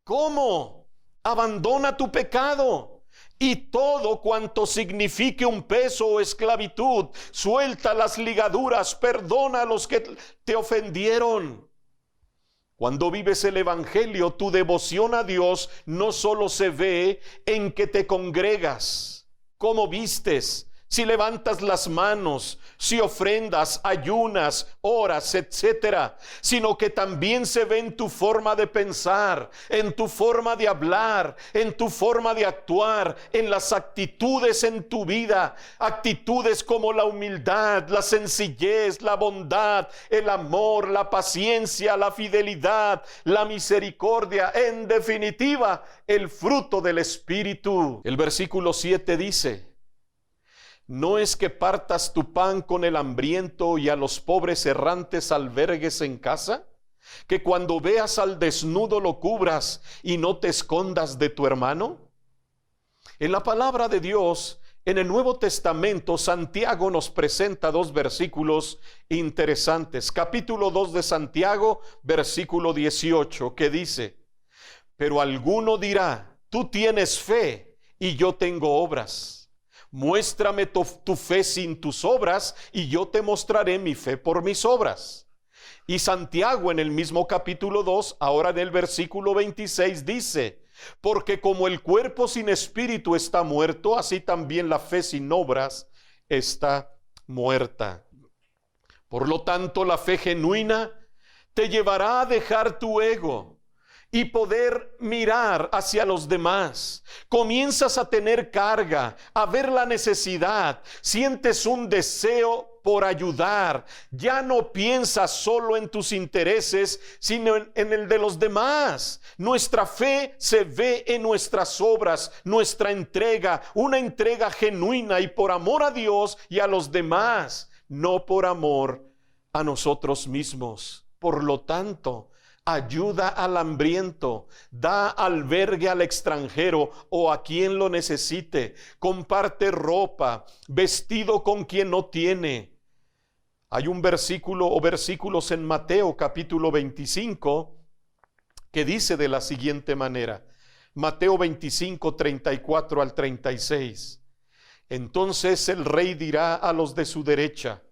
¿Cómo? Abandona tu pecado y todo cuanto signifique un peso o esclavitud. Suelta las ligaduras, perdona a los que te ofendieron. Cuando vives el Evangelio, tu devoción a Dios no solo se ve en que te congregas, cómo vistes, si levantas las manos, si ofrendas, ayunas, oras, etcétera, sino que también se ve en tu forma de pensar, en tu forma de hablar, en tu forma de actuar, en las actitudes en tu vida, actitudes como la humildad, la sencillez, la bondad, el amor, la paciencia, la fidelidad, la misericordia, en definitiva, el fruto del Espíritu. El versículo 7 dice: ¿no es que partas tu pan con el hambriento y a los pobres errantes albergues en casa? ¿Que cuando veas al desnudo lo cubras y no te escondas de tu hermano? En la palabra de Dios, en el Nuevo Testamento, Santiago nos presenta dos versículos interesantes. Capítulo 2 de Santiago, versículo 18, que dice: pero alguno dirá, tú tienes fe y yo tengo obras. Muéstrame tu fe sin tus obras y yo te mostraré mi fe por mis obras. Y Santiago en el mismo capítulo 2, ahora en el versículo 26 dice: porque como el cuerpo sin espíritu está muerto, así también la fe sin obras está muerta. Por lo tanto, la fe genuina te llevará a dejar tu ego y poder mirar hacia los demás. Comienzas a tener carga, a ver la necesidad, sientes un deseo por ayudar. Ya no piensas solo en tus intereses, sino en el de los demás. Nuestra fe se ve en nuestras obras, nuestra entrega, una entrega genuina y por amor a Dios y a los demás, no por amor a nosotros mismos. Por lo tanto, ayuda al hambriento, da albergue al extranjero o a quien lo necesite, comparte ropa, vestido con quien no tiene. Hay un versículo o versículos en Mateo capítulo 25 que dice de la siguiente manera, Mateo 25, 34 al 36. Entonces el rey dirá a los de su derecha: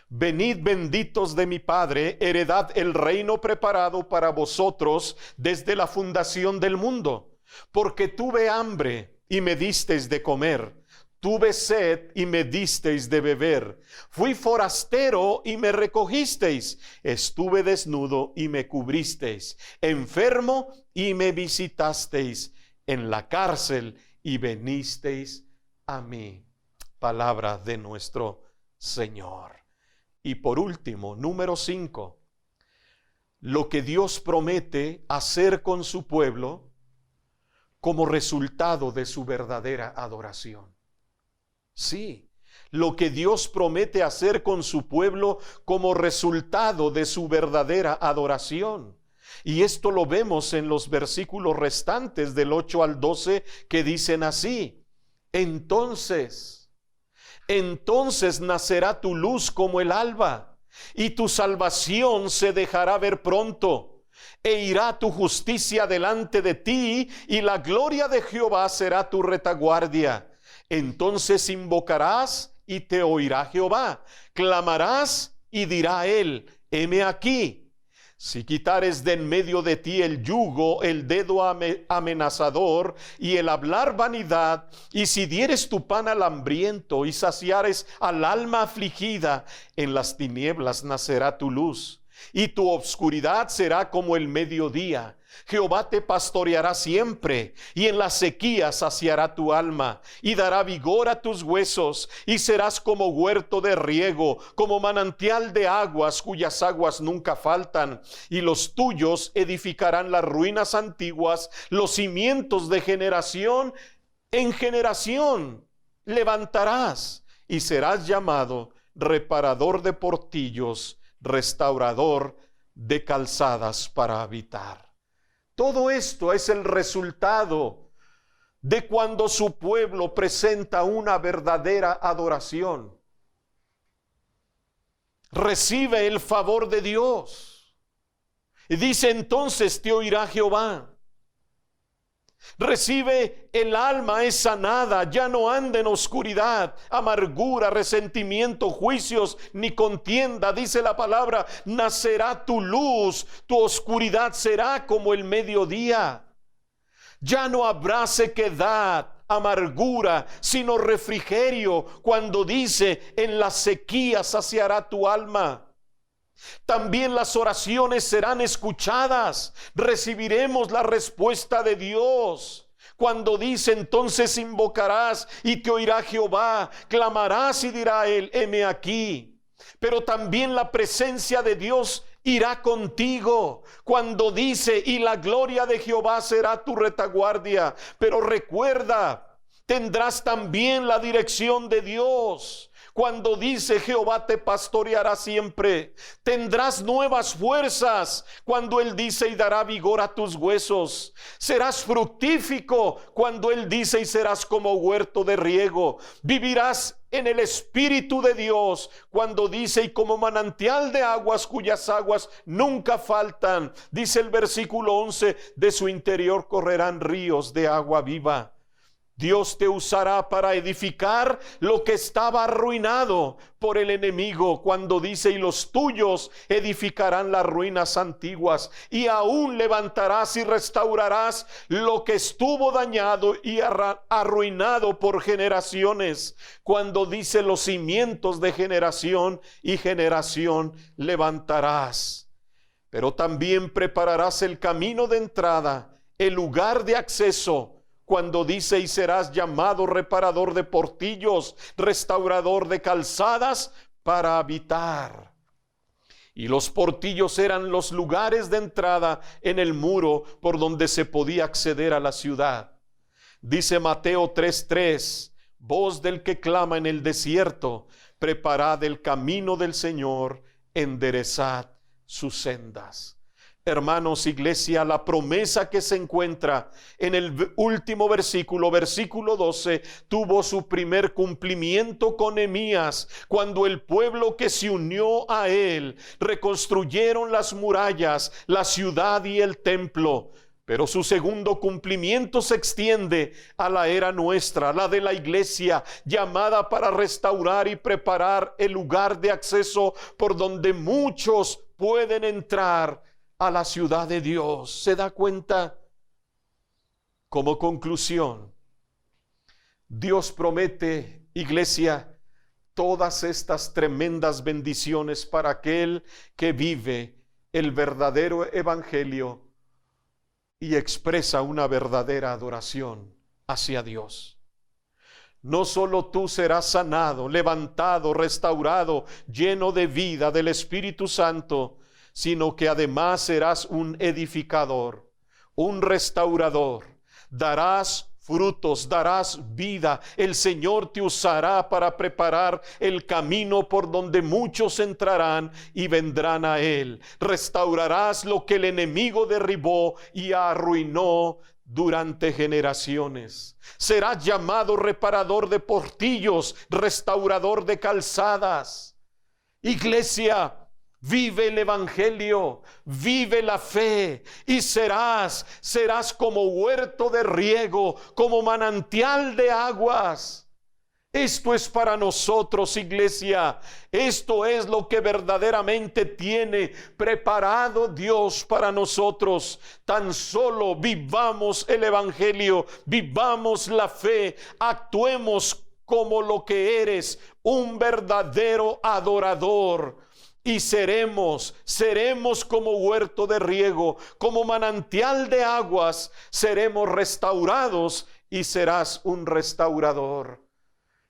venid benditos de mi Padre, heredad el reino preparado para vosotros desde la fundación del mundo. Porque tuve hambre y me disteis de comer, tuve sed y me disteis de beber, fui forastero y me recogisteis, estuve desnudo y me cubristeis, enfermo y me visitasteis, en la cárcel y venisteis a mí. Palabra de nuestro Señor. Y por último, número 5, lo que Dios promete hacer con su pueblo, como resultado de su verdadera adoración. Sí, lo que Dios promete hacer con su pueblo como resultado de su verdadera adoración. Y esto lo vemos en los versículos restantes del 8 al 12 que dicen así: entonces nacerá tu luz como el alba, y tu salvación se dejará ver pronto, e irá tu justicia delante de ti, y la gloria de Jehová será tu retaguardia. Entonces invocarás y te oirá Jehová, clamarás y dirá él: heme aquí. Si quitares de en medio de ti el yugo, el dedo amenazador y el hablar vanidad, y si dieres tu pan al hambriento y saciares al alma afligida, en las tinieblas nacerá tu luz, y tu obscuridad será como el mediodía. Jehová te pastoreará siempre, y en la sequía saciará tu alma, y dará vigor a tus huesos, y serás como huerto de riego, como manantial de aguas, cuyas aguas nunca faltan. Y los tuyos edificarán las ruinas antiguas, los cimientos de generación en generación levantarás, y serás llamado reparador de portillos, restaurador de calzadas para habitar. Todo esto es el resultado de cuando su pueblo presenta una verdadera adoración. Recibe el favor de Dios. Y dice: entonces te oirá Jehová. Recibe el alma, es sanada, ya no anda en oscuridad, amargura, resentimiento, juicios, ni contienda. Dice la palabra: nacerá tu luz, tu oscuridad será como el mediodía. Ya no habrá sequedad, amargura, sino refrigerio, cuando dice: en la sequía saciará tu alma. También las oraciones serán escuchadas. Recibiremos la respuesta de Dios. Cuando dice: entonces invocarás y te oirá Jehová, clamarás y dirá él: heme aquí. Pero también la presencia de Dios irá contigo. Cuando dice: y la gloria de Jehová será tu retaguardia. Pero recuerda, tendrás también la dirección de Dios. Cuando dice: Jehová te pastoreará siempre, tendrás nuevas fuerzas. Cuando Él dice: y dará vigor a tus huesos. Serás fructífico cuando Él dice: y serás como huerto de riego. Vivirás en el Espíritu de Dios cuando dice: y como manantial de aguas, cuyas aguas nunca faltan. Dice el versículo 11: de su interior correrán ríos de agua viva. Dios te usará para edificar lo que estaba arruinado por el enemigo, cuando dice: y los tuyos edificarán las ruinas antiguas, y aún levantarás y restaurarás lo que estuvo dañado y arruinado por generaciones, cuando dice: los cimientos de generación y generación levantarás. Pero también prepararás el camino de entrada, el lugar de acceso, cuando dice: y serás llamado reparador de portillos, restaurador de calzadas para habitar. Y los portillos eran los lugares de entrada en el muro por donde se podía acceder a la ciudad. Dice Mateo 3:3: voz del que clama en el desierto, preparad el camino del Señor, enderezad sus sendas. Hermanos, iglesia, la promesa que se encuentra en el último versículo, versículo 12, tuvo su primer cumplimiento con Nehemías, cuando el pueblo que se unió a él reconstruyeron las murallas, la ciudad y el templo. Pero su segundo cumplimiento se extiende a la era nuestra, la de la iglesia, llamada para restaurar y preparar el lugar de acceso por donde muchos pueden entrar a la ciudad de Dios. ¿Se da cuenta? Como conclusión, Dios promete, iglesia, todas estas tremendas bendiciones para aquel que vive el verdadero evangelio y expresa una verdadera adoración hacia Dios. No solo tú serás sanado, levantado, restaurado, lleno de vida del Espíritu Santo, sino que además serás un edificador, un restaurador. darás frutos, darás vida. El Señor te usará para preparar el camino por donde muchos entrarán y vendrán a Él. Restaurarás lo que el enemigo derribó y arruinó durante generaciones. Serás llamado reparador de portillos, restaurador de calzadas. Iglesia, vive el evangelio, vive la fe y serás como huerto de riego, como manantial de aguas. Esto es para nosotros, iglesia. Esto es lo que verdaderamente tiene preparado Dios para nosotros. Tan solo vivamos el evangelio, vivamos la fe, actuemos como lo que eres, un verdadero adorador. Y seremos como huerto de riego, como manantial de aguas, seremos restaurados y serás un restaurador.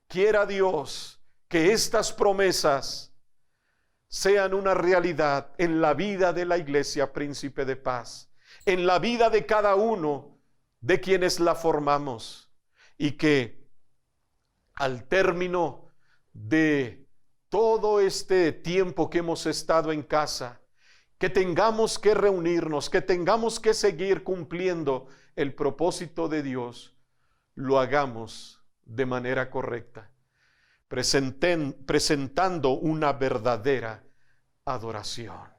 Quiera Dios que estas promesas sean una realidad en la vida de la Iglesia Príncipe de Paz, en la vida de cada uno de quienes la formamos, y que al término de todo este tiempo que hemos estado en casa, que tengamos que reunirnos, que tengamos que seguir cumpliendo el propósito de Dios, lo hagamos de manera correcta, presentando una verdadera adoración.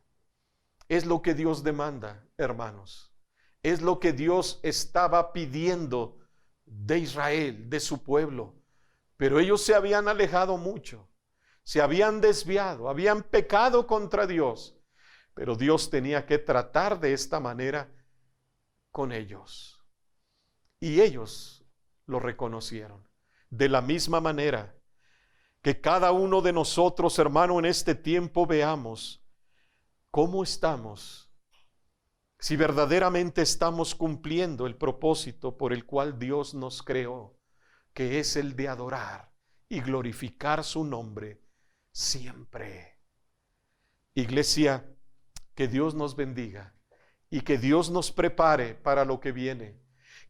Es lo que Dios demanda, hermanos. Es lo que Dios estaba pidiendo de Israel, de su pueblo. Pero ellos se habían alejado mucho, se habían desviado, habían pecado contra Dios. Pero Dios tenía que tratar de esta manera con ellos. Y ellos lo reconocieron. De la misma manera que cada uno de nosotros, hermano, en este tiempo veamos cómo estamos, si verdaderamente estamos cumpliendo el propósito por el cual Dios nos creó, que es el de adorar y glorificar su nombre siempre. Iglesia, que Dios nos bendiga y que Dios nos prepare para lo que viene,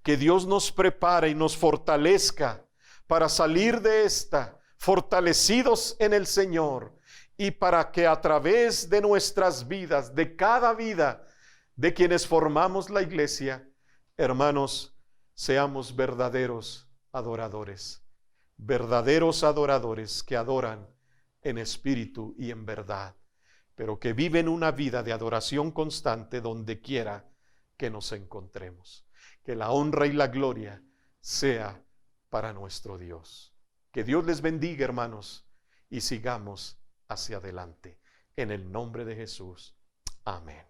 que Dios nos prepare y nos fortalezca para salir de esta fortalecidos en el Señor, y para que a través de nuestras vidas, de cada vida de quienes formamos la iglesia, hermanos, seamos verdaderos adoradores que adoran en espíritu y en verdad, pero que viven una vida de adoración constante donde quiera que nos encontremos. Que la honra y la gloria sea para nuestro Dios. Que Dios les bendiga, hermanos, y sigamos hacia adelante. En el nombre de Jesús. Amén.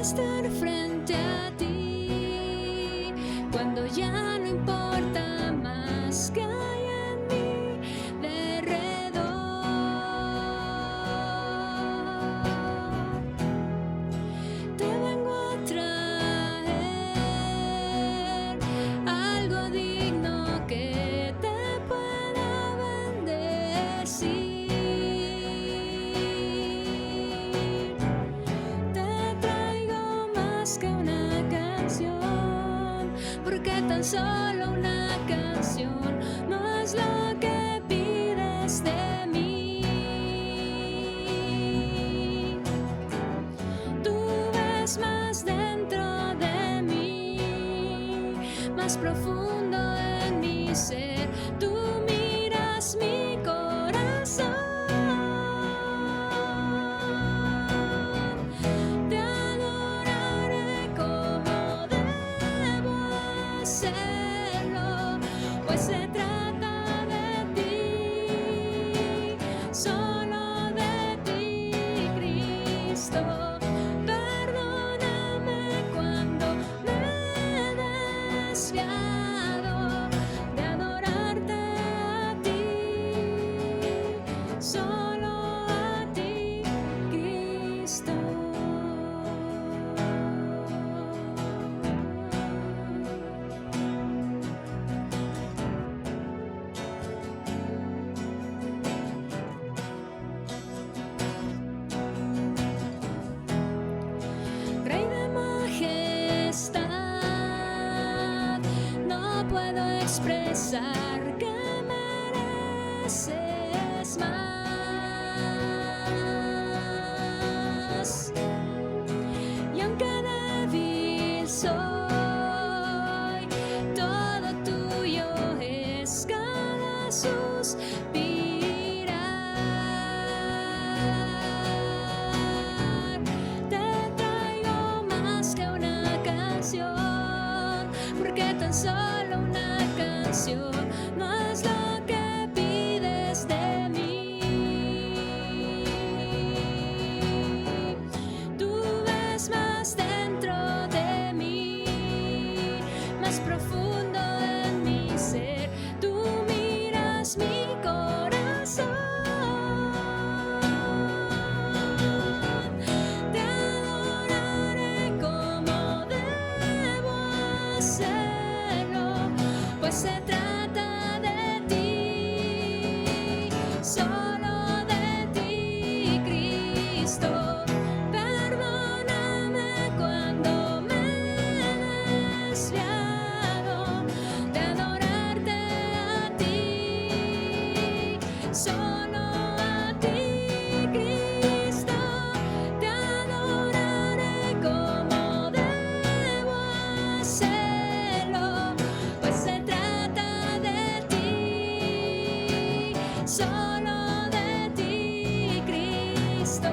Estar frente a ti cuando ya no importa más que hay en mi derredor. Te vengo a traer algo digno que te pueda bendecir. Solo una canción no es lo que pides de mí. Tú ves más dentro de mí, más profundo en mí. mi ser. Tú miras mi corazón. Te adoraré como debo hacerlo, pues se trata de ti, solo de ti, Cristo. Perdóname cuando me he desviado de adorarte a ti, solo a ti, Cristo. Rey de majestad, no puedo expresar que mereces más. Y aunque débil soy, todo tuyo es cada suspirar. Te traigo más que una canción, porque tan solo una canción no es lo que pides de mí. Tú ves más dentro de mí, más profundo en mi ser. Tú miras mi corazón. Te adoraré como debo hacerlo, pues se trata de ti, solo de ti, Cristo. Perdóname cuando me he desviado de adorarte a ti, solo a ti, Cristo. Te adoraré como debo hacerlo, pues se trata de ti, solo de ti, Cristo.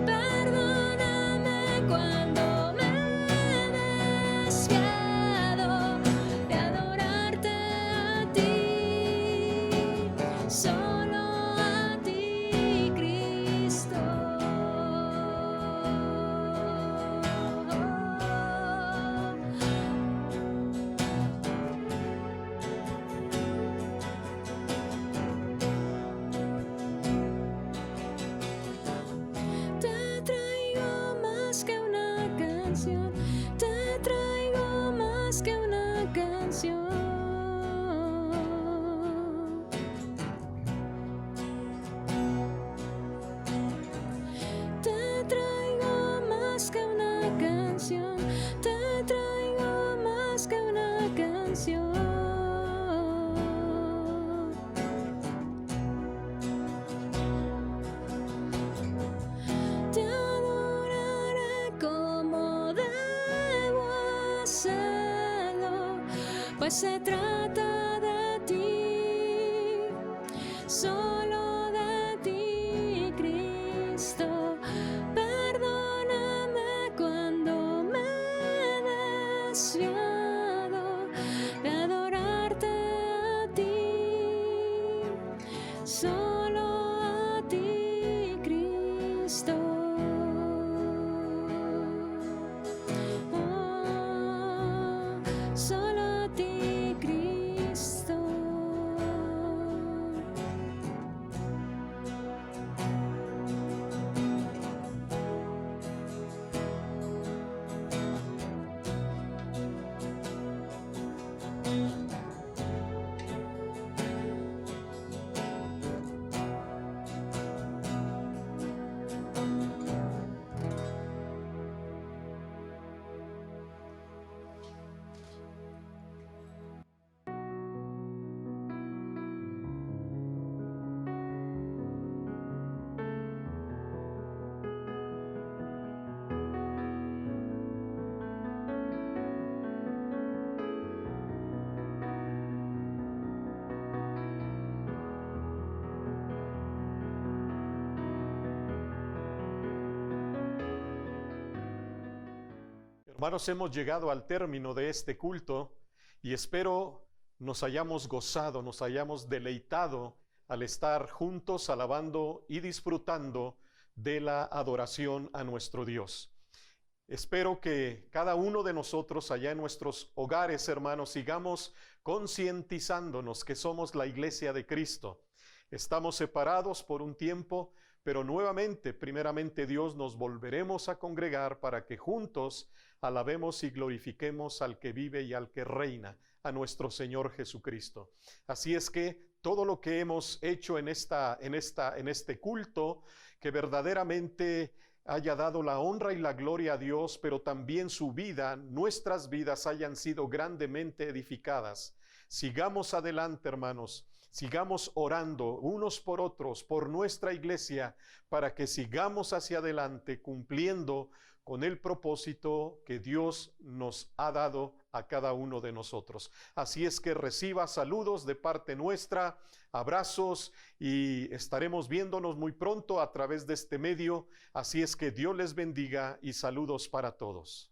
Perdóname cuando me he desviado de adorarte a ti, solo a ti, Cristo. Te traigo más que una canción, te traigo más que una canción. Te traigo más que una canción, te traigo más que una canción. Te adoraré como debo hacerlo, pues se trata de ti, solo de ti, Cristo. Perdóname cuando me he desviado de adorarte a ti, solo a ti, Cristo. Oh, solo a ti, Cristo. Hermanos, hemos llegado al término de este culto y espero nos hayamos gozado, nos hayamos deleitado al estar juntos alabando y disfrutando de la adoración a nuestro Dios. Espero que cada uno de nosotros allá en nuestros hogares, hermanos, sigamos concientizándonos que somos la iglesia de Cristo. Estamos separados por un tiempo, pero nuevamente, primeramente Dios, nos volveremos a congregar para que juntos alabemos y glorifiquemos al que vive y al que reina, a nuestro Señor Jesucristo. Así es que todo lo que hemos hecho en este culto, que verdaderamente haya dado la honra y la gloria a Dios, pero también su vida, nuestras vidas hayan sido grandemente edificadas. Sigamos adelante, hermanos. Sigamos orando unos por otros, por nuestra iglesia, para que sigamos hacia adelante cumpliendo con el propósito que Dios nos ha dado a cada uno de nosotros. Así es que reciba saludos de parte nuestra, abrazos, y estaremos viéndonos muy pronto a través de este medio. Así es que Dios les bendiga y saludos para todos.